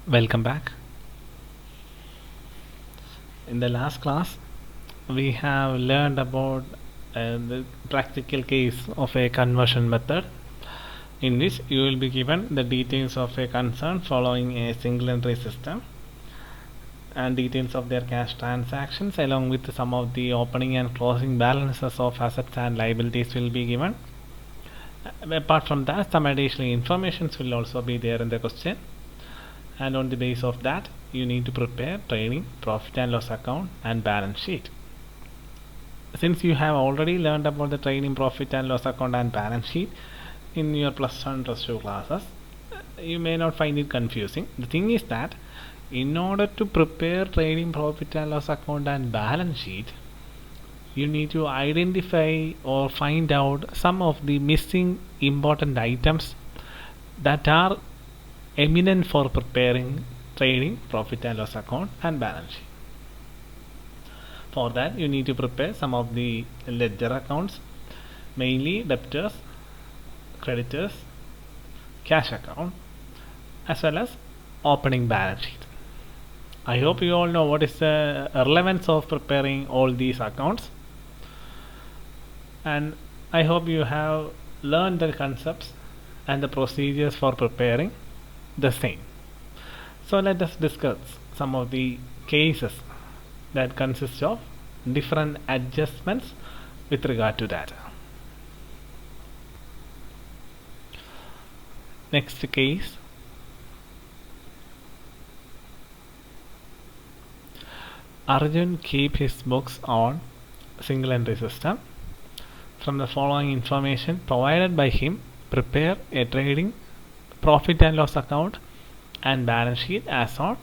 Welcome back. In the last class, we have learned about the practical case of a conversion method in which you will be given the details of a concern following a single entry system and details of their cash transactions along with some of the opening and closing balances of assets and liabilities will be given. Apart from that, some additional information will also be there in the question, and on the basis of that you need to prepare trading profit and loss account and balance sheet. Since you have already learned about the trading profit and loss account and balance sheet in your plus 1 plus 2 classes, you may not find it confusing. The thing is that in order to prepare trading profit and loss account and balance sheet, you need to identify or find out some of the missing important items that are eminent for preparing trading profit and loss account and balance sheet. For that, you need to prepare some of the ledger accounts, mainly debtors, creditors, cash account, as well as opening balance sheet. I hope you all know what is the relevance of preparing all these accounts, and I hope you have learned the concepts and the procedures for preparing the same. So let us discuss some of the cases that consist of different adjustments with regard to that. Next case, Arjun keep his books on single entry system. From the following information provided by him, prepare a trading profit and loss account and balance sheet as on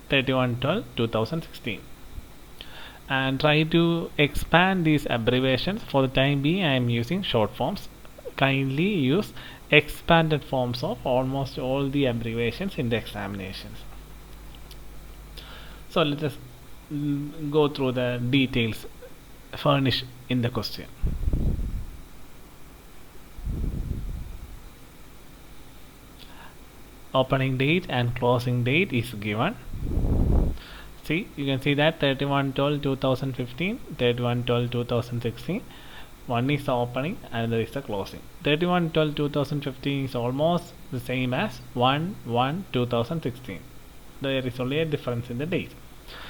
31/12/2016, and try to expand these abbreviations. For the time being, I am using short forms. Kindly use expanded forms of almost all the abbreviations in the examinations. So let us go through the details furnished in the question. Opening date and closing date is given. See, you can see that 31/12/2015, 31/12/2016. One is the opening, another is the closing. 31/12/2015 is almost the same as 1/1/2016. There is only a difference in the date.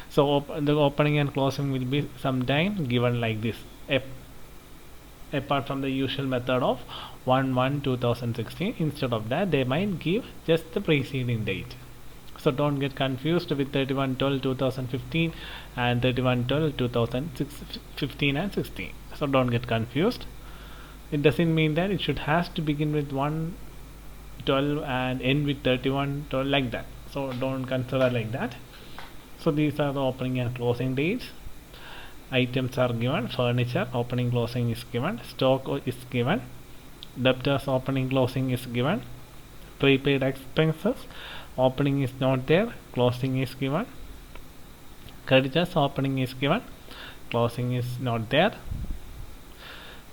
So the opening and closing will be sometime given like this, apart from the usual method of 1/1/2016. Instead of that, they might give just the preceding date. So don't get confused with 31/12/2015 and 31/12/2015 and 16. So don't get confused. It doesn't mean that it should has to begin with 1/12 and end with 31/12 like that. So don't consider like that. So these are the opening and closing dates. Items are given. Furniture opening closing is given. Stock is given. Debtors opening closing is given. Prepaid expenses opening is not there, closing is given. Creditors opening is given, closing is not there.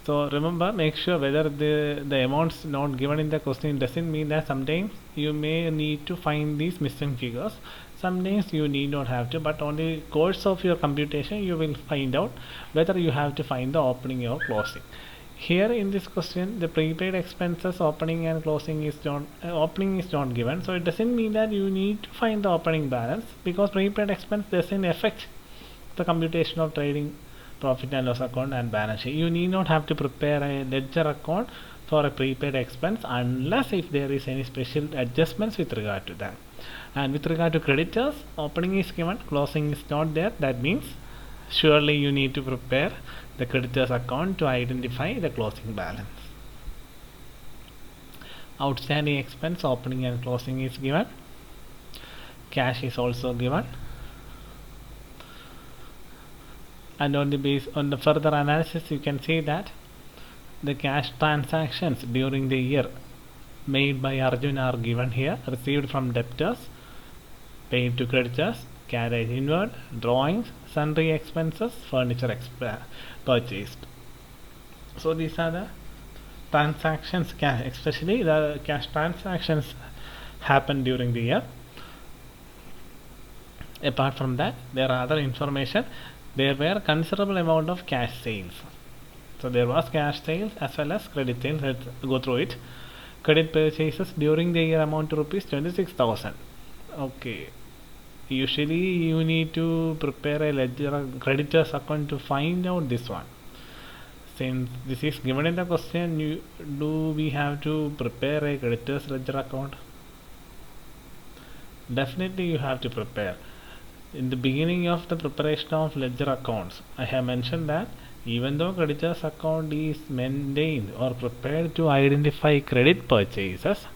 So remember, make sure whether the amounts not given in the question doesn't mean that sometimes you may need to find these missing figures. Sometimes you need not have to, but on the course of your computation you will find out whether you have to find the opening or closing. Here in this question, the prepaid expenses opening and closing is not given, so it doesn't mean that you need to find the opening balance, because prepaid expense doesn't affect the computation of trading profit and loss account and balance sheet. You need not have to prepare a ledger account for a prepaid expense unless if there is any special adjustments with regard to that. And with regard to creditors, opening is given, closing is not there. That means surely you need to prepare the creditors account to identify the closing balance. Outstanding expense opening and closing is given. Cash is also given. And on the further analysis, you can see that the cash transactions during the year made by Arjun are given here. Received from debtors, paid to creditors, carriage inward, drawings, sundry expenses, furniture purchased. So these are the transactions, especially the cash transactions happen during the year. Apart from that, there are other information. There were considerable amount of cash sales. So there was cash sales as well as credit sales. Let's go through it. Credit purchases during the year amount to rupees 26,000. Okay. Usually you need to prepare a ledger creditors account to find out this one. Since this is given in the question, do we have to prepare a creditors ledger account? Definitely you have to prepare. In the beginning of the preparation of ledger accounts, I have mentioned that even though creditors account is maintained or prepared to identify credit purchases,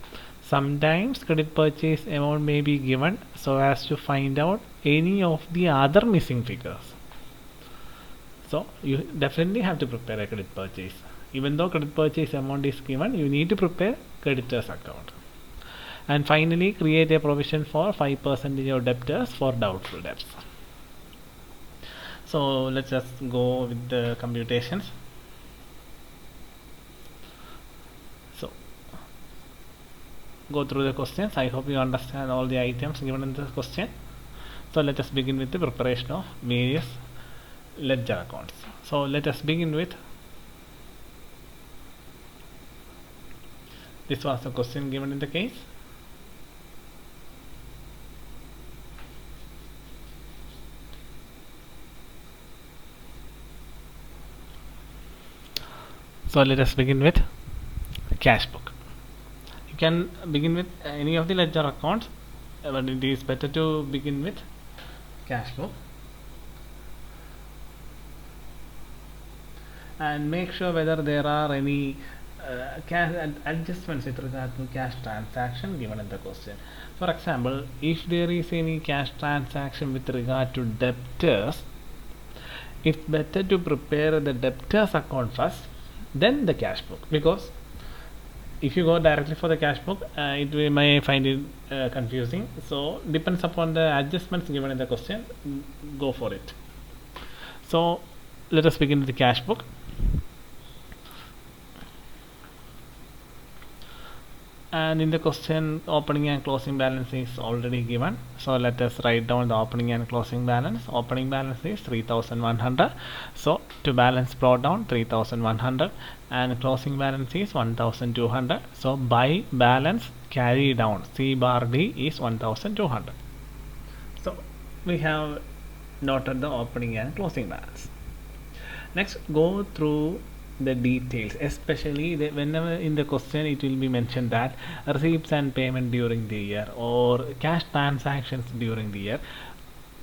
sometimes credit purchase amount may be given so as to find out any of the other missing figures. So you definitely have to prepare a credit purchase. Even though credit purchase amount is given, you need to prepare creditors account. And finally, create a provision for 5% of debtors for doubtful debts. So let's just go with the computations. So go through the questions. I hope you understand all the items given in this question. So let us begin with the preparation of various ledger accounts. So let us begin with this was the question given in the case. So let us begin with cash book. You can begin with any of the ledger accounts, but it is better to begin with cash book. And make sure whether there are any cash adjustments with regard to cash transaction given in the question. For example, if there is any cash transaction with regard to debtors, it's better to prepare the debtors account first, then the cash book, because if you go directly for the cash book, it may find it confusing. So depends upon the adjustments given in the question, go for it. So let us begin with the cash book. And in the question, opening and closing balance is already given, so let us write down the opening and closing balance. Opening balance is 3,100, so to balance brought down 3,100, and closing balance is 1,200, so by balance carry down C bar D is 1,200. So we have noted the opening and closing balance. Next, go through the details, especially whenever in the question it will be mentioned that receipts and payment during the year or cash transactions during the year.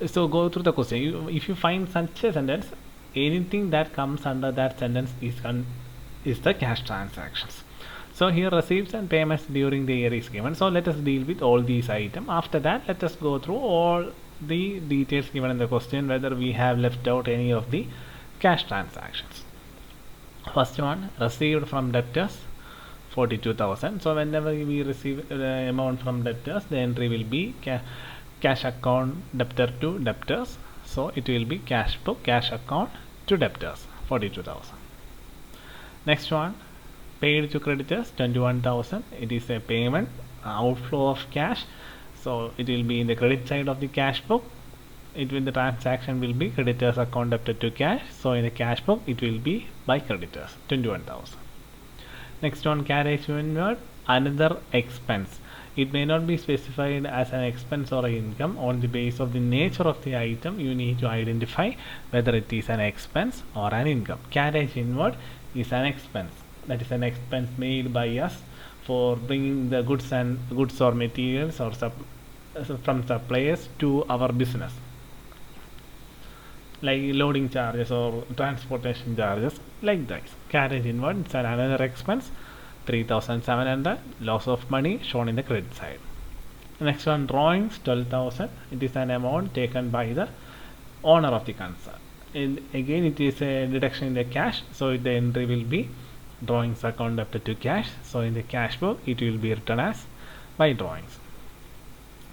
So go through the question. If you find such a sentence, anything that comes under that sentence is the cash transactions. So here receipts and payments during the year is given. So let us deal with all these items. After that, let us go through all the details given in the question, whether we have left out any of the cash transactions. First one, received from debtors 42,000. So whenever we receive the amount from debtors, the entry will be cash account debtor to debtors. So it will be cash book cash account to debtors 42,000. Next one, paid to creditors 21,000. It is a payment outflow of cash. So it will be in the credit side of the cash book. The transaction will be creditors account debtor to cash. So in the cash book it will be by creditors 21,000. Next one, carriage inward, another expense. It may not be specified as an expense or an income. On the basis of the nature of the item, you need to identify whether it is an expense or an income. Carriage inward is an expense. That is an expense made by us for bringing the goods or materials or from suppliers to our business, like loading charges or transportation charges, like that. Carriage inward is another expense, 3,700, loss of money shown in the credit side. Next one, drawings 12,000. It is an amount taken by the owner of the concern. And again it is a deduction in the cash, so the entry will be drawings account debtor to cash. So in the cash book it will be written as by drawings.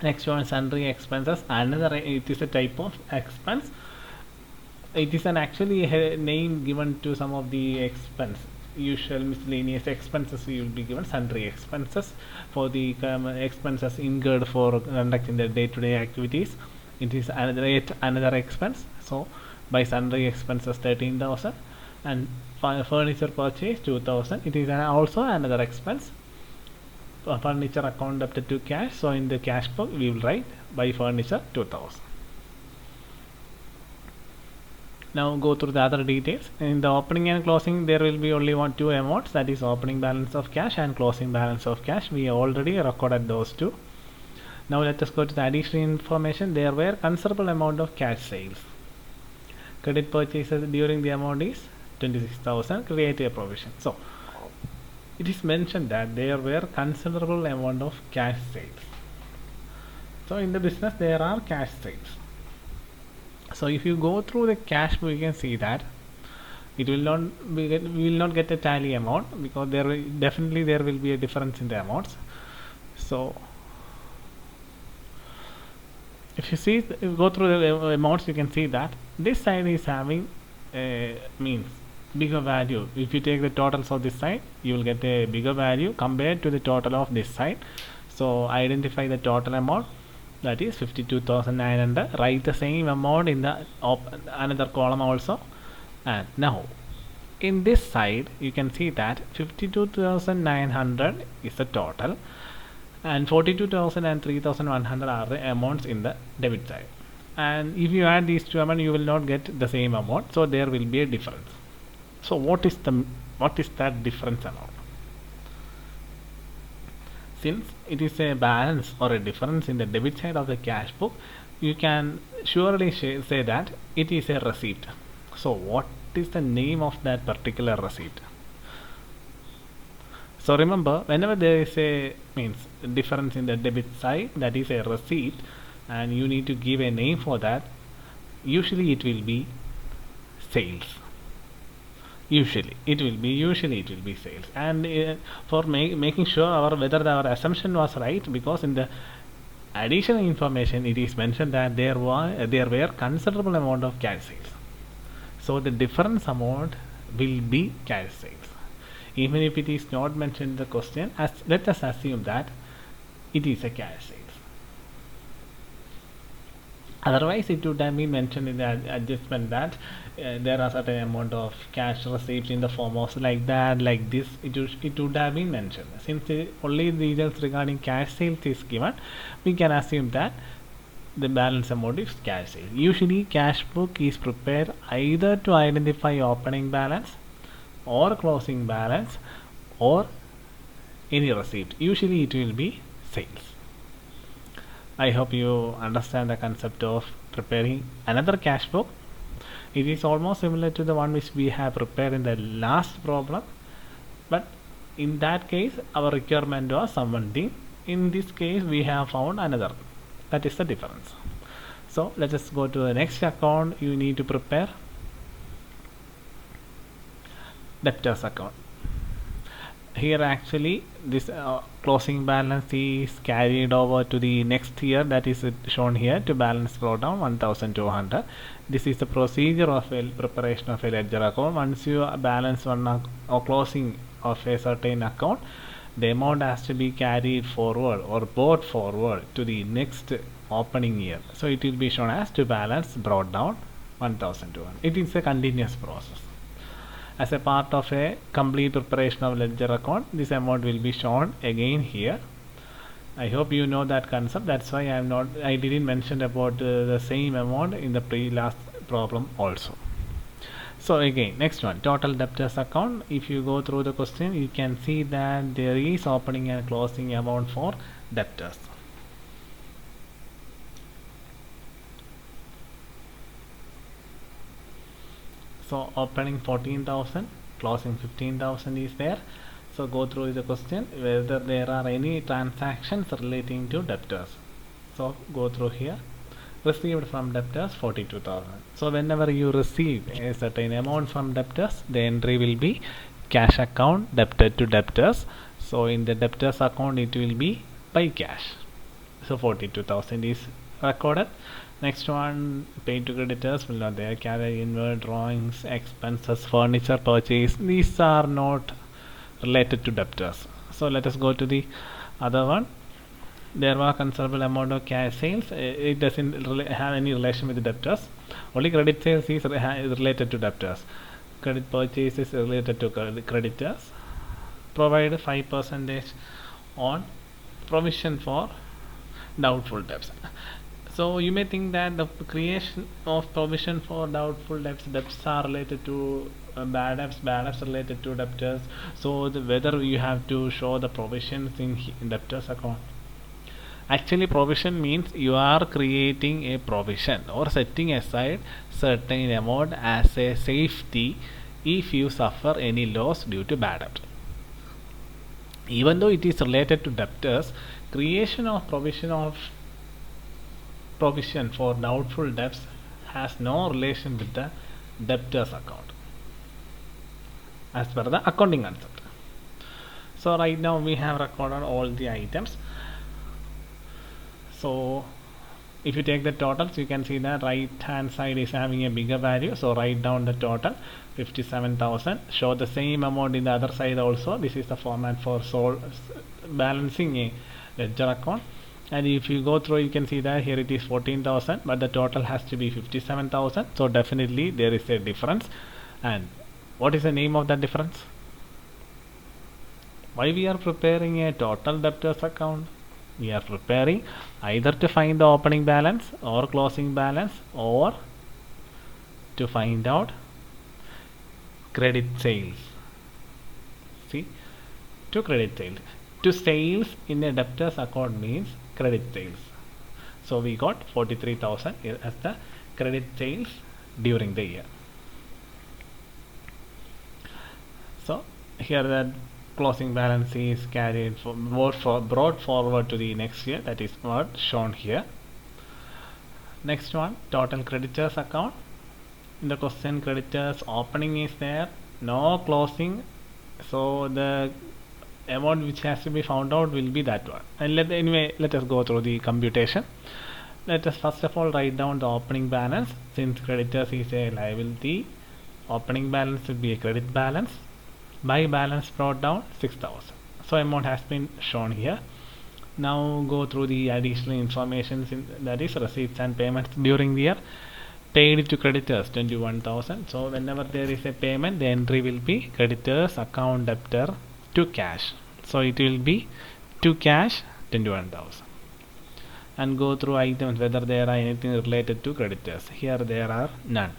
Next one, sundry expenses. It is a type of expense. It is actually a name given to some of the expense. Usual miscellaneous expenses will be given sundry expenses for the expenses incurred for conducting the day-to-day activities. it is another expense. So by sundry expenses 13,000 and furniture purchase 2,000, it is also another expense. Furniture account debted to cash, so in the cash book we will write by furniture 2,000. Now go through the other details. In the opening and closing there will be only two amounts, that is opening balance of cash and closing balance of cash. We already recorded those two. Now let us go to the additional information. There were considerable amount of cash sales. Credit purchases during the amount is 26,000. Create a provision. So it is mentioned that there were considerable amount of cash sales. So in the business there are cash sales. So if you go through the cash book, you can see that it will not we will not get a tally amount, because there will be a difference in the amounts. So if you go through the amounts, you can see that this side is having means bigger value. If you take the totals of this side, you will get a bigger value compared to the total of this side. So identify the total amount, that is 52,900. Write the same amount in the another column also. And now in this side you can see that 52,900 is the total, and 42,000 and 3,100 are the amounts in the debit side. And if you add these two amounts, you will not get the same amount, so there will be a difference. So what is that difference amount? Since it is a balance or a difference in the debit side of the cash book, you can surely say that it is a receipt. So what is the name of that particular receipt? So remember, whenever there is a difference in the debit side, that is a receipt, and you need to give a name for that. Usually it will be sales. Usually it will be sales. And for making sure whether our assumption was right, because in the additional information it is mentioned that there were considerable amount of cash sales, so the difference amount will be cash sales. Even if it is not mentioned in the question, let us assume that it is a cash sales. Otherwise it would have been mentioned in the adjustment that there are certain amount of cash receipts in the form of like that, like this. It would have been mentioned. Since only details regarding cash sales is given, we can assume that the balance amount is cash sales. Usually cash book is prepared either to identify opening balance or closing balance or any receipt. Usually it will be sales. I hope you understand the concept of preparing another cash book. It is almost similar to the one which we have prepared in the last problem, but in that case our requirement was one thing. In this case we have found another. That is the difference. So let us go to the next account. You need to prepare debtors account. Here actually this closing balance is carried over to the next year, that is shown here, to balance brought down 1,200. This is the procedure of a preparation of a ledger account. Once you balance one or closing of a certain account, the amount has to be carried forward or brought forward to the next opening year. So it will be shown as to balance brought down 1,200. It is a continuous process. As a part of a complete preparation of ledger account, this amount will be shown again here. I hope you know that concept. That's why I didn't mention about the same amount in the last problem also. So again, next one, total debtors account. If you go through the question, you can see that there is opening and closing amount for debtors. So opening 14,000, closing 15,000 is there. So go through the question whether there are any transactions relating to debtors. So go through here. Received from debtors 42,000. So whenever you receive a certain amount from debtors, the entry will be cash account debted to debtors. So in the debtors account it will be by cash. So 42,000 is recorded. Next one, paid to creditors will not there. Carry inward drawings, expenses, furniture purchase. These are not related to debtors. So let us go to the other one. there was considerable amount of cash sales. It doesn't have any relation with the debtors. Only credit sales is related to debtors. Credit purchase is related to creditors. Provide 5% on provision for doubtful debts. So you may think that the creation of provision for doubtful debts are related to bad debts related to debtors. So whether you have to show the provisions in debtors account. Actually, provision means you are creating a provision or setting aside certain amount as a safety if you suffer any loss due to bad debt. Even though it is related to debtors, creation of provision for doubtful debts has no relation with the debtors account as per the accounting concept. So right now we have recorded all the items. So if you take the totals, you can see that right hand side is having a bigger value, so write down the total 57,000. Show the same amount in the other side also. This is the format for balancing a ledger account. And if you go through, you can see that here it is 14,000, but the total has to be 57,000. So definitely there is a difference. And what is the name of that difference? Why we are preparing a total debtors account? We are preparing either to find the opening balance or closing balance, or to find out credit sales. See, to credit sales. To sales in a debtors account means credit sales. So we got 43,000 as the credit sales during the year. So here that closing balance is carried brought forward to the next year. That is what shown here. Next one, total creditors account. In the question, creditors opening is there, no closing, so the amount which has to be found out will be that one. And let us go through the computation. Let us first of all write down the opening balance. Since creditors is a liability, opening balance will be a credit balance. By balance brought down 6,000. So amount has been shown here. Now go through the additional information, that is receipts and payments during the year. Paid to creditors 21,000. So whenever there is a payment, the entry will be creditors account debtor to cash. So it will be to cash 21,000. And go through items whether there are anything related to creditors. Here there are none.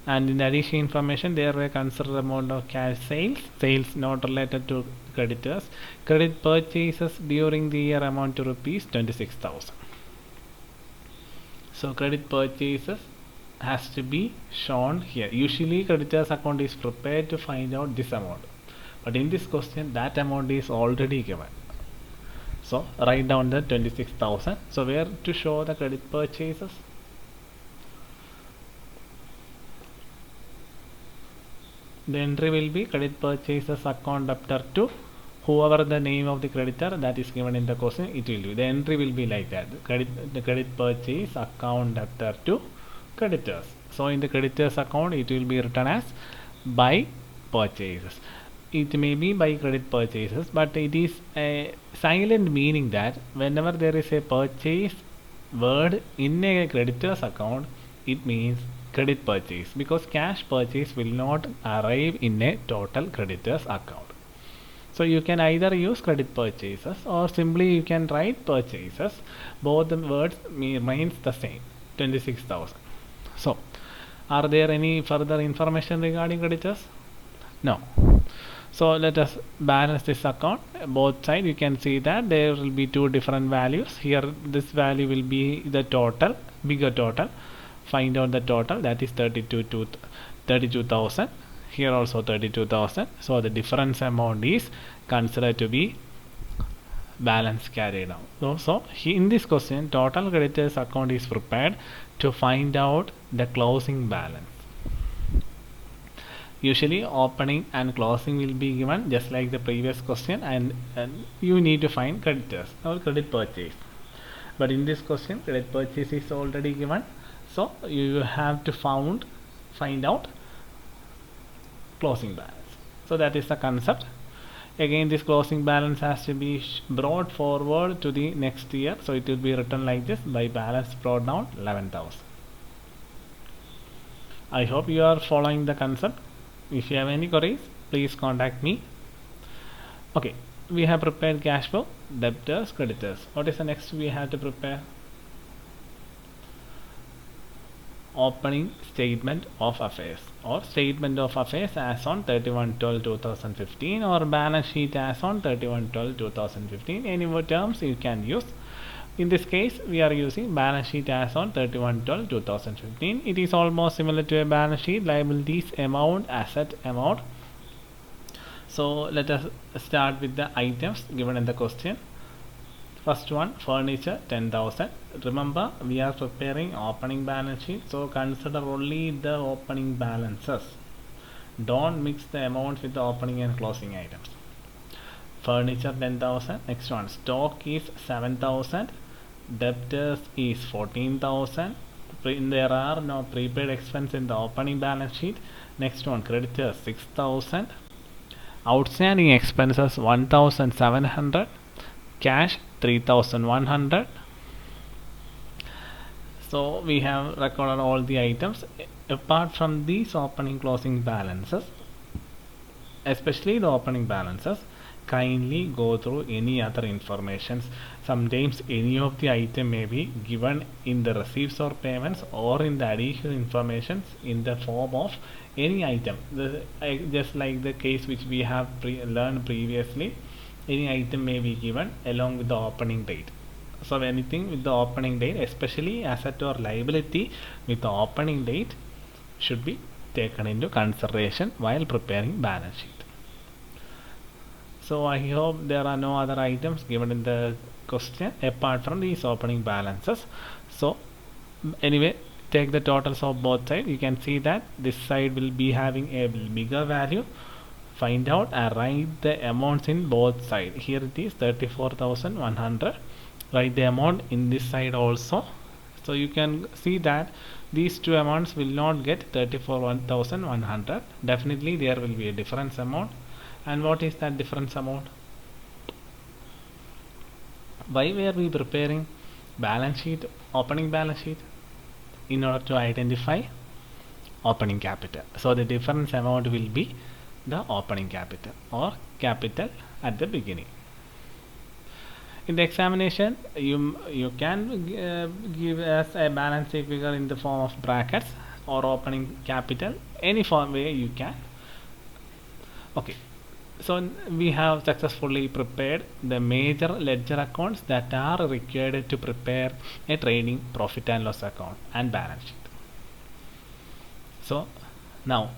And in the additional information, there were considerable amount of cash sales not related to creditors. Credit purchases during the year amount to rupees 26,000. So credit purchases has to be shown here. Usually creditors account is prepared to find out this amount, but in this question that amount is already given. So write down the 26,000. So where to show the credit purchases? The entry will be credit purchases account debtor to whoever the name of the creditor that is given in the question. It will be the entry will be like that. The credit purchase account debtor to creditors. So in the creditors account it will be written as by purchases. It may be by credit purchases, but it is a silent meaning that whenever there is a purchase word in a creditors account, it means credit purchase, because cash purchase will not arrive in a total creditors account. So you can either use credit purchases or simply you can write purchases. Both the words remains the same, 26,000. So are there any further information regarding creditors? No. So let us balance this account. Both sides you can see that there will be two different values. Here this value will be the total, bigger total. Find out the total, that is 32,000. Here also 32,000. So the difference amount is considered to be balance carried out. So in this question, total creditors account is prepared to find out the closing balance. Usually opening and closing will be given just like the previous question, and you need to find creditors or credit purchase. But in this question, credit purchase is already given. So you have to find out closing balance. So that is the concept. Again, this closing balance has to be brought forward to the next year, so it will be written like this: by balance brought down 11,000. I hope you are following the concept. If you have any queries, please contact me. Okay, we have prepared cash flow, debtors, creditors. What is the next we have to prepare? Opening statement of affairs, or statement of affairs as on 31/12/2015, or balance sheet as on 31/12/2015. Any more terms you can use. In this case, we are using balance sheet as on 31/12/2015. It is almost similar to a balance sheet: liabilities amount, asset amount. So let us start with the items given in the question. First one, furniture 10,000. Remember, we are preparing opening balance sheet, so consider only the opening balances. Don't mix the amounts with the opening and closing items. Furniture 10,000. Next one, stock is 7,000. Debtors is 14,000. There are no prepaid expense in the opening balance sheet. Next one, creditors 6,000. Outstanding expenses 1,700. Cash 3,100. So we have recorded all the items. Apart from these opening closing balances, especially the opening balances, kindly go through any other informations. Sometimes any of the item may be given in the receipts or payments, or in the additional informations in the form of any item. Just like the case which we have learned previously, any item may be given along with the opening date. So anything with the opening date, especially asset or liability with the opening date, should be taken into consideration while preparing balance sheet. So I hope there are no other items given in the question apart from these opening balances. So anyway, take the totals of both sides. You can see that this side will be having a bigger value. Find out and write the amounts in both sides. Here it is 34,100. Write the amount in this side also. So you can see that these two amounts will not get 34,100. Definitely there will be a difference amount. And what is that difference amount? Why were we preparing balance sheet, opening balance sheet? In order to identify opening capital. So the difference amount will be the opening capital, or capital at the beginning. In the examination, you can give us a balance sheet figure in the form of brackets or opening capital, any form way you can. Okay, so we have successfully prepared the major ledger accounts that are required to prepare a trading profit and loss account and balance sheet. So now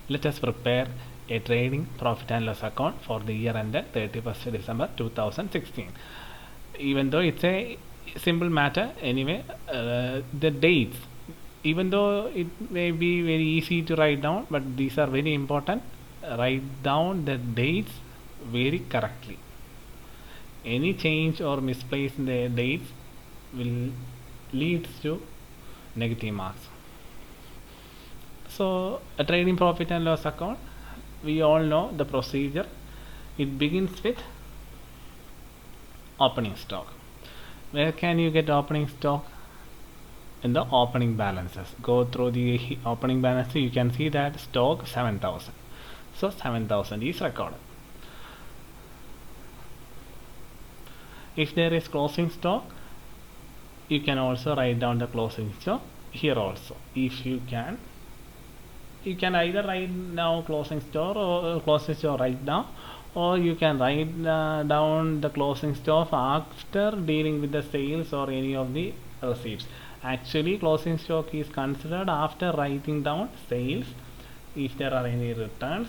let us prepare a trading profit and loss account for the year ended 31st December 2016. Even though it's a simple matter, anyway, the dates, even though it may be very easy to write down, but these are very important. Write down the dates very correctly. Any change or misplace in the dates will lead to negative marks. So a trading profit and loss account, we all know the procedure. It begins with opening stock. Where can you get opening stock? In the opening balances. Go through the opening balances, you can see that stock 7,000. So 7,000 is recorded. If there is closing stock, you can also write down the closing stock here also. If you can either write now closing stock or closing stock right now, or you can write down the closing stock after dealing with the sales or any of the receipts. Actually, closing stock is considered after writing down sales, if there are any returns,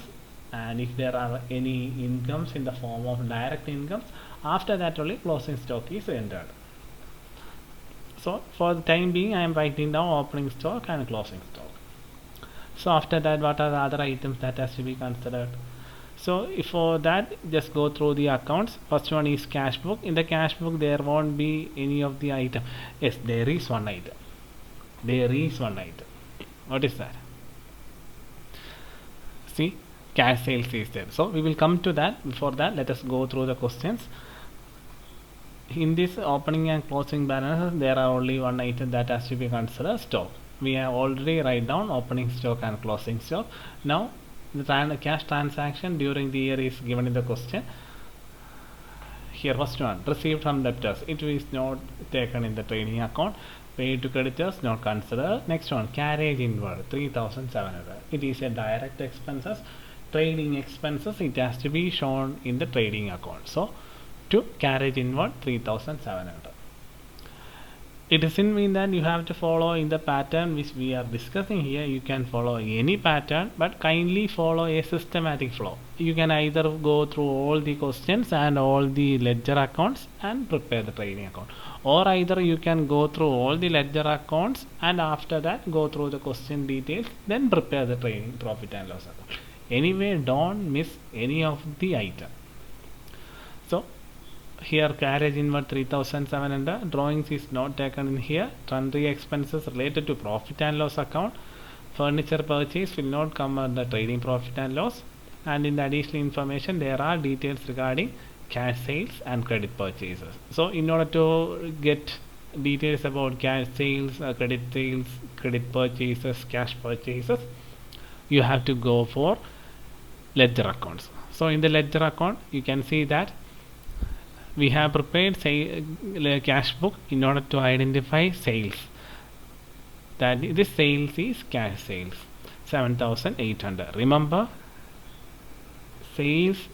and if there are any incomes in the form of direct incomes. After that only closing stock is entered. So for the time being, I am writing down opening stock and closing stock. So after that, what are the other items that has to be considered? So for that, just go through the accounts. First one is cash book. In the cash book, there won't be any of the item. Yes, there is one item. There is one item. What is that? See, cash sales is there. So we will come to that. Before that, let us go through the questions. In this opening and closing balance, there are only one item that has to be considered: stock. We have already write down opening stock and closing stock. Now the cash transaction during the year is given in the question. Here first one, received from debtors, it is not taken in the trading account. Paid to creditors, not considered. Next one, carriage inward, 3700. It is a direct expenses. Trading expenses, it has to be shown in the trading account. So to carriage inward, 3700. It doesn't mean that you have to follow in the pattern which we are discussing here. You can follow any pattern, but kindly follow a systematic flow. You can either go through all the questions and all the ledger accounts and prepare the trading account, or either you can go through all the ledger accounts and after that go through the question details, then prepare the trading profit and loss account. Anyway, don't miss any of the item. So here carriage inward 3700, drawings is not taken in here. Sundry expenses related to profit and loss account. Furniture purchase will not come under trading profit and loss. And in the additional information there are details regarding cash sales and credit purchases. So in order to get details about cash sales, credit purchases, cash purchases, you have to go for ledger accounts. So in the ledger account you can see that we have prepared cash book in order to identify sales. That this sales is cash sales, 7800. Remember, sales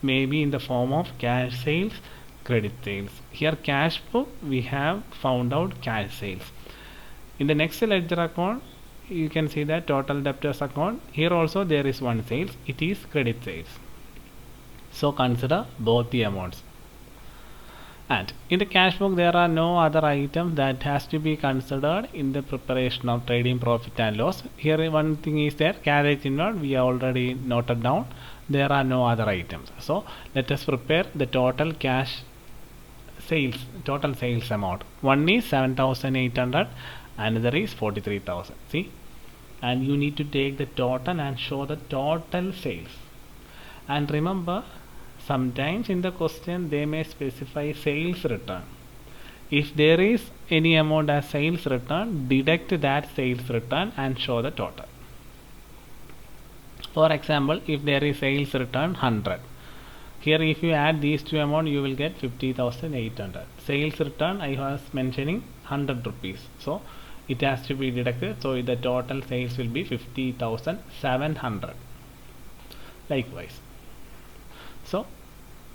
may be in the form of cash sales, credit sales. Here cash book we have found out cash sales. In the next ledger account you can see that total debtors account. Here also there is one sales, it is credit sales. So consider both the amounts. And in the cash book there are no other items that has to be considered in the preparation of trading profit and loss. Here one thing is there, carriage inward we already noted down. There are no other items. So let us prepare the total cash sales, total sales amount. One is 7800, another is 43,000. See, and you need to take the total and show the total sales. And remember, sometimes in the question they may specify sales return. If there is any amount as sales return, deduct that sales return and show the total. For example, if there is sales return 100, here if you add these two amounts you will get 50,800. Sales return I was mentioning 100 rupees, so it has to be deducted, so the total sales will be 50,700. Likewise, so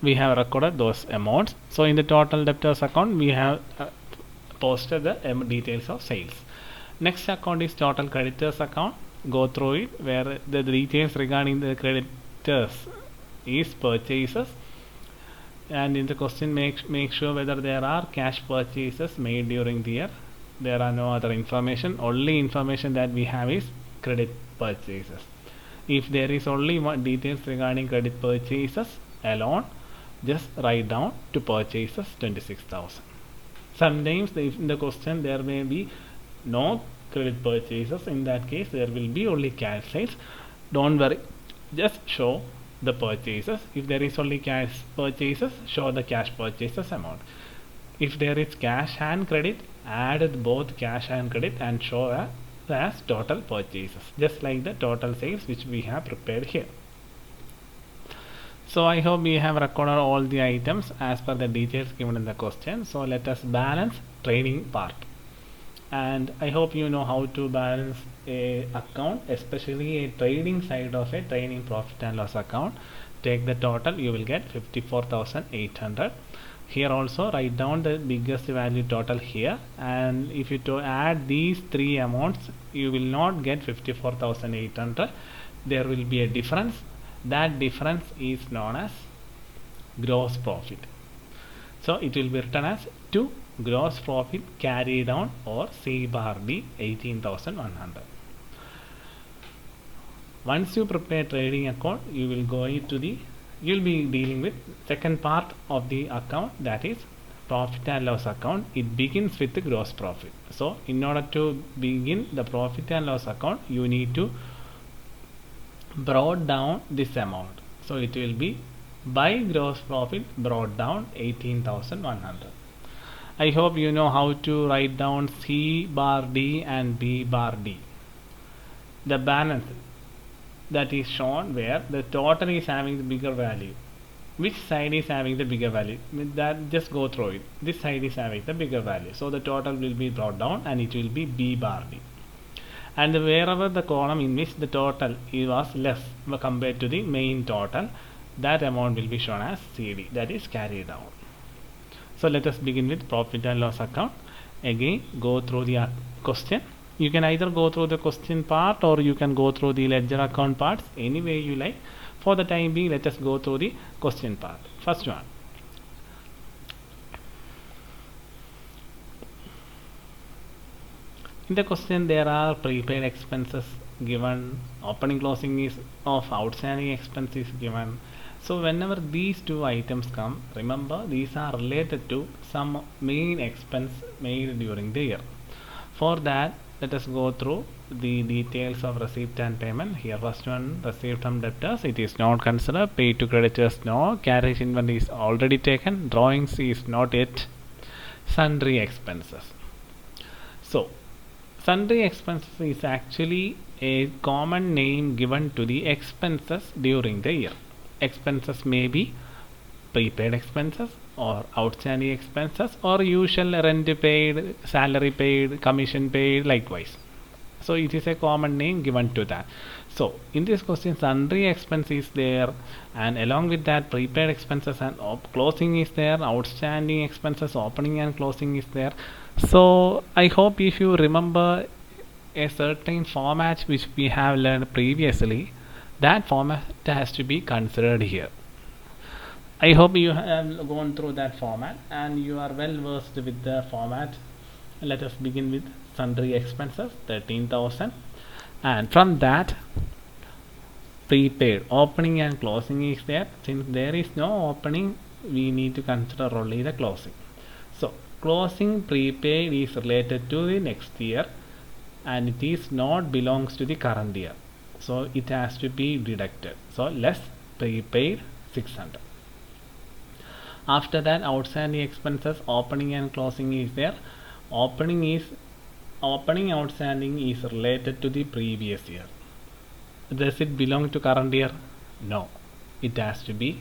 we have recorded those amounts. So in the total debtors account we have posted the details of sales. Next account is total creditors account. Go through it, where the details regarding the creditors is purchases, and in the question make sure whether there are cash purchases made during the year. There are no other information, only information that we have is credit purchases. If there is only one details regarding credit purchases alone, just write down to purchases 26,000. Sometimes in the question there may be no credit purchases. In that case there will be only cash sales. Don't worry, just show the purchases. If there is only cash purchases, show the cash purchases amount. If there is cash and credit, add both cash and credit and show as total purchases, just like the total sales which we have prepared here. So I hope we have recorded all the items as per the details given in the question. So let us balance trading part. And I hope you know how to balance a account, especially a trading side of a trading profit and loss account. Take the total, you will get 54,800. Here also write down the biggest value total here, and if you add these three amounts you will not get 54,800. There will be a difference. That difference is known as gross profit. So it will be written as to gross profit carried on, or C bar D, 18,100. Once you prepare trading account, you will go into the, you will be dealing with second part of the account, that is profit and loss account. It begins with the gross profit. So in order to begin the profit and loss account, you need to brought down this amount. So it will be by gross profit brought down 18,100. I hope you know how to write down C bar D and B bar D. The balance that is shown where the total is having the bigger value. Which side is having the bigger value? That just go through it. This side is having the bigger value. So the total will be brought down and it will be B bar D. And wherever the column in which the total was less compared to the main total, that amount will be shown as CD, that is carried out. So let us begin with profit and loss account. Again, go through the question. You can either go through the question part or you can go through the ledger account parts, any way you like. For the time being, let us go through the question part. First one. In the question, there are prepaid expenses given, opening closing is of outstanding expenses given. So whenever these two items come, remember these are related to some main expense made during the year. For that, let us go through the details of receipt and payment. Here first one, received from debtors, it is not considered. Paid to creditors, no. Carriage inventory is already taken. Drawings is not yet. Sundry expenses. So sundry expenses is actually a common name given to the expenses during the year. Expenses may be prepaid expenses or outstanding expenses or usual rent paid, salary paid, commission paid, likewise. So it is a common name given to that. So in this question, sundry expense is there, and along with that prepaid expenses and closing is there, outstanding expenses, opening and closing is there. So I hope if you remember a certain format which we have learned previously, that format has to be considered here. I hope you have gone through that format and you are well versed with the format. Let us begin with sundry expenses, 13,000, and from that prepaid opening and closing is there. Since there is no opening, we need to consider only the closing. So closing prepaid is related to the next year and it is not belongs to the current year, so it has to be deducted. So less prepaid 600. After that, outstanding expenses, opening and closing is there. Opening outstanding is related to the previous year. Does it belong to current year? No, it has to be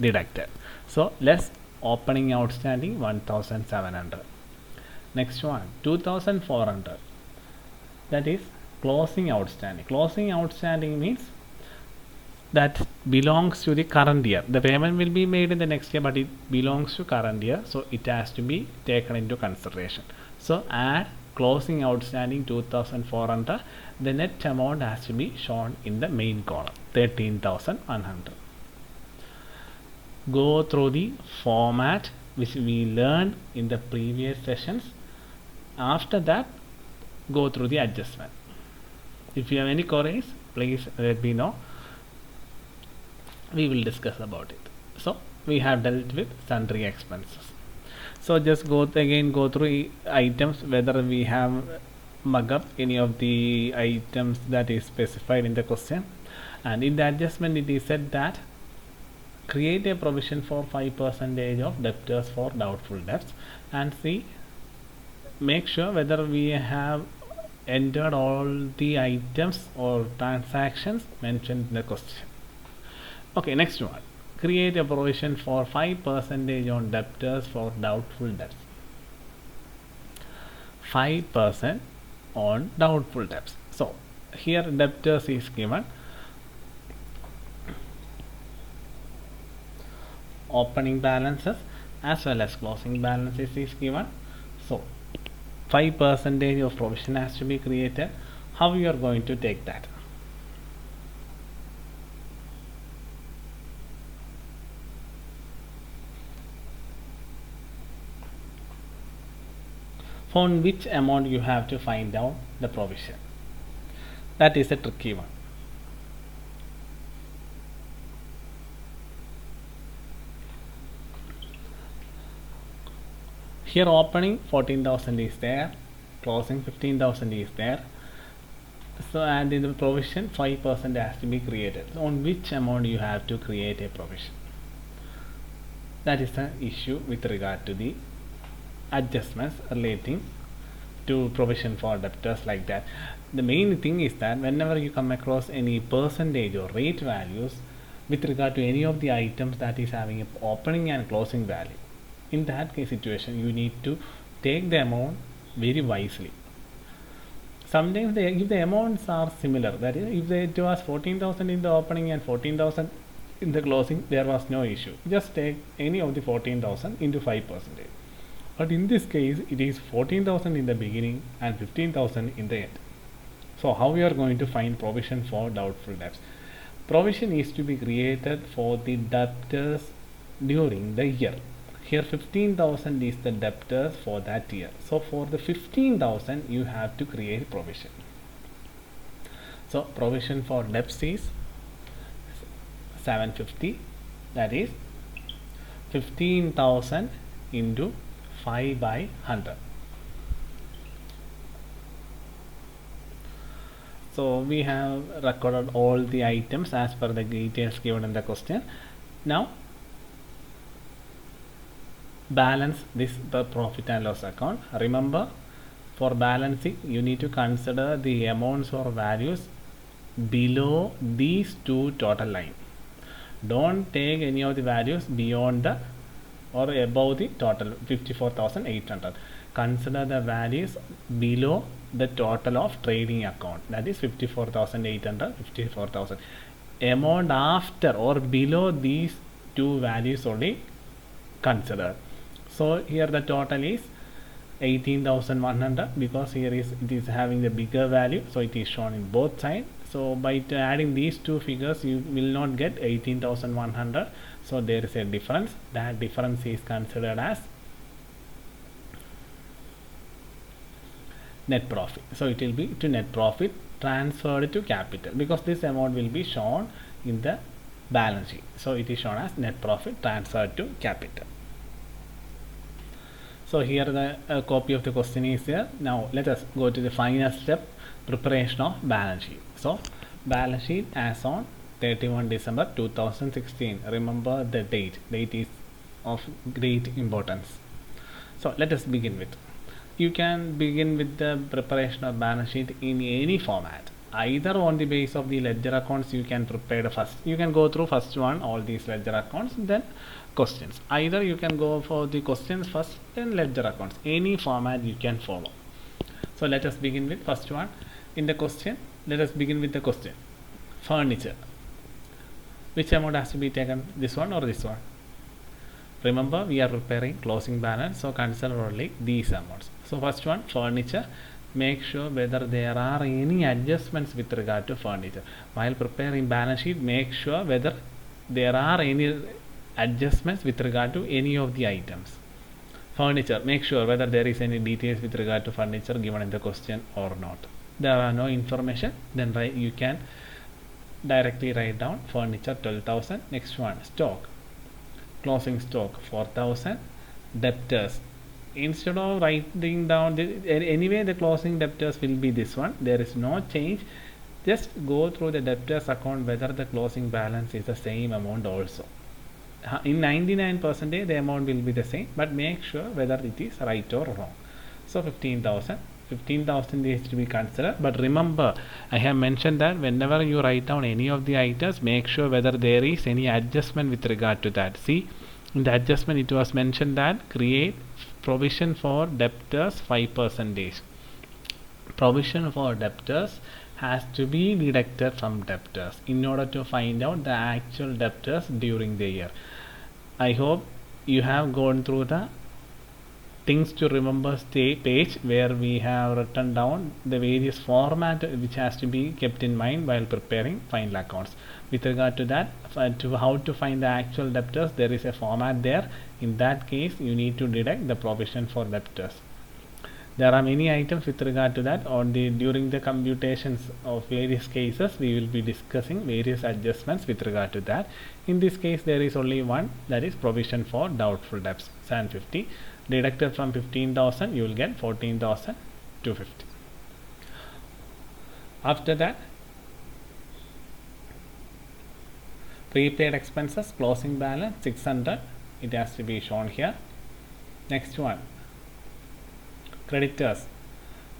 deducted. So less opening outstanding 1700. Next one, 2400. That is closing outstanding. Closing outstanding means that belongs to the current year. The payment will be made in the next year, but it belongs to current year, so it has to be taken into consideration. So add closing outstanding 2400. The net amount has to be shown in the main column, 13,100. Go through the format which we learned in the previous sessions. After that, go through the adjustment. If you have any queries, please let me know. We will discuss about it. So we have dealt with sundry expenses. So just go through items, whether we have mug up any of the items that is specified in the question. And in the adjustment, it is said that create a provision for 5% of debtors for doubtful debts, and see, make sure whether we have entered all the items or transactions mentioned in the question. Okay, next one. Create a provision for 5% on debtors for doubtful debts. 5% on doubtful debts. So here debtors is given. Opening balances as well as closing balances is given. So 5% of provision has to be created. How you are going to take that? On which amount you have to find out the provision. That is a tricky one. Here opening 14,000 is there, closing 15,000 is there. So and in the provision 5% has to be created. So on which amount you have to create a provision? That is the issue with regard to the adjustments relating to provision for debtors like that. The main thing is that whenever you come across any percentage or rate values with regard to any of the items that is having a opening and closing value, in that case situation you need to take the amount very wisely. Sometimes if the amounts are similar, that is if it was 14,000 in the opening and 14,000 in the closing, there was no issue, just take any of the 14,000 into 5%. But in this case it is 14,000 in the beginning and 15,000 in the end. So how we are going to find provision for doubtful debts? Provision is to be created for the debtors during the year. Here 15,000 is the debtors for that year. So for the 15,000 you have to create provision. So provision for debts is 750, that is 15,000 into 5 by 100. So we have recorded all the items as per the details given in the question. Now balance this the profit and loss account. Remember, for balancing you need to consider the amounts or values below these two total line. Don't take any of the values beyond the or above the total 54,800. Consider the values below the total of trading account, that is 54,800, 54,000. Amount after or below these two values only consider. So here the total is 18,100 because here it is having the bigger value, so it is shown in both sides. So by adding these two figures you will not get 18,100, so there is a difference. That difference is considered as net profit. So it will be to net profit transferred to capital because this amount will be shown in the balance sheet. So it is shown as net profit transferred to capital. So here the copy of the question is here. Now let us go to the final step, preparation of balance sheet. So balance sheet as on 31 December 2016. Remember the date. Date is of great importance. So let us begin with. You can begin with the preparation of balance sheet in any format. Either on the base of the ledger accounts you can prepare the first. You can go through first one all these ledger accounts, then questions. Either you can go for the questions first, then ledger accounts. Any format you can follow. So let us begin with first one. In the question, let us begin with the question. Furniture. Which amount has to be taken? This one or this one? Remember, we are preparing closing balance, so consider only these amounts. So first one, furniture. Make sure whether there are any adjustments with regard to furniture. While preparing balance sheet, make sure whether there are any adjustments with regard to any of the items. Furniture, make sure whether there is any details with regard to furniture given in the question or not. There are no information, then you can directly write down furniture 12,000. Next one, stock. Closing stock 4,000. Debtors, instead of writing down anyway the closing debtors will be this one, there is no change. Just go through the debtors account whether the closing balance is the same amount also. In 99% the amount will be the same, but make sure whether it is right or wrong. So 15,000 is to be considered. But remember, I have mentioned that whenever you write down any of the items, make sure whether there is any adjustment with regard to that. See, in the adjustment it was mentioned that create provision for debtors 5%. Provision for debtors has to be deducted from debtors in order to find out the actual debtors during the year. I hope you have gone through the things to remember page where we have written down the various format which has to be kept in mind while preparing final accounts. With regard to that, to how to find the actual debtors, there is a format there. In that case you need to deduct the provision for debtors. There are many items with regard to that. During the computations of various cases we will be discussing various adjustments with regard to that. In this case there is only one, that is provision for doubtful debts, 750. Deducted from 15,000 you will get 14,250. After that, prepaid expenses, closing balance 600, it has to be shown here. Next one, creditors.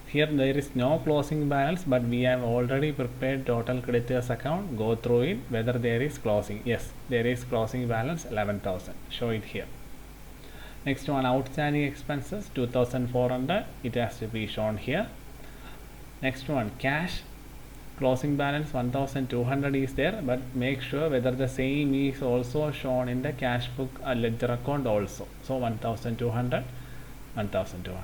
Here there is no closing balance, but we have already prepared total creditors account. Go through it whether there is closing. Yes, there is closing balance 11,000. Show it here. Next one, outstanding expenses 2,400. It has to be shown here. Next one, cash. Closing balance 1,200 is there, but make sure whether the same is also shown in the cash book ledger account also. So 1,200, 1,200.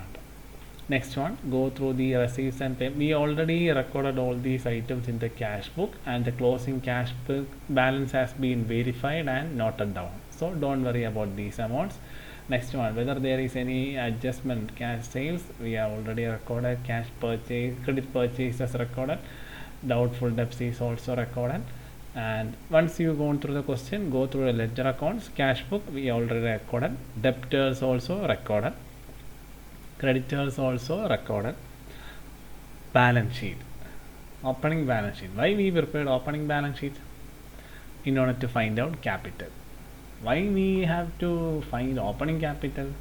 Next one, go through the receipts and pay. We already recorded all these items in the cash book, and the closing cash book balance has been verified and noted down. So don't worry about these amounts. Next one, whether there is any adjustment, cash sales, we have already recorded. Cash purchase, credit purchases recorded. Doubtful debts is also recorded. And once you go through the question, go through the ledger accounts, cash book we already recorded. Debtors also recorded. Creditors also recorded. Balance sheet, opening balance sheet. Why we prepared opening balance sheet? In order to find out capital. Why we have to find opening capital?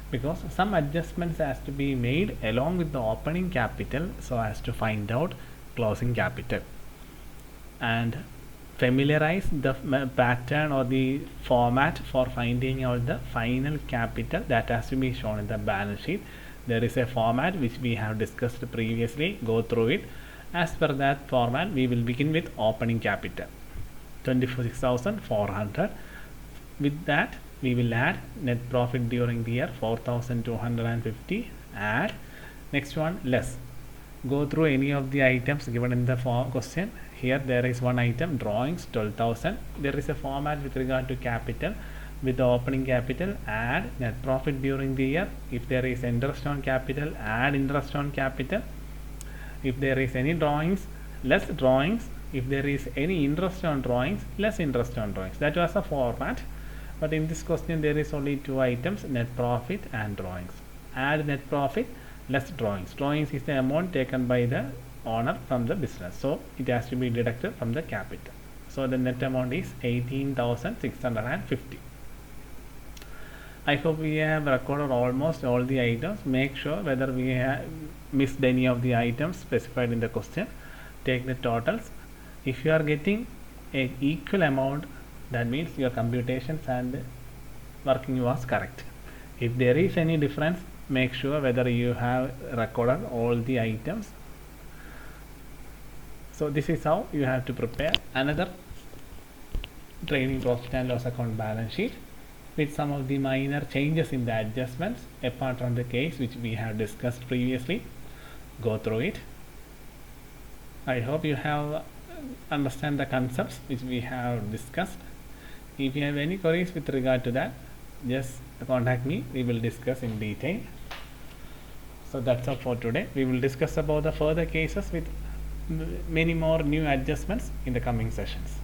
Because some adjustments has to be made along with the opening capital so as to find out closing capital, and familiarize the pattern or the format for finding out the final capital that has to be shown in the balance sheet. There is a format which we have discussed previously. Go through it. As per that format, we will begin with opening capital 26,400. With that, we will add net profit during the year 4,250. Add. Next one, less. Go through any of the items given in the question. Here there is one item, drawings 12,000. There is a format with regard to capital. With the opening capital, add net profit during the year. If there is interest on capital, add interest on capital. If there is any drawings, less drawings. If there is any interest on drawings, less interest on drawings. That was a format. But in this question there is only two items, net profit and drawings. Add net profit, less drawings. Drawings is the amount taken by the owner from the business, so it has to be deducted from the capital. So the net amount is 18,650. I hope we have recorded almost all the items. Make sure whether we have missed any of the items specified in the question. Take the totals. If you are getting an equal amount, that means your computations and working was correct. If there is any difference, make sure whether you have recorded all the items. So this is how you have to prepare another trading profit and loss account balance sheet with some of the minor changes in the adjustments apart from the case which we have discussed previously. Go through it. I hope you have understand the concepts which we have discussed. If you have any queries with regard to that, just contact me. We will discuss in detail. So that's all for today. We will discuss about the further cases with many more new adjustments in the coming sessions.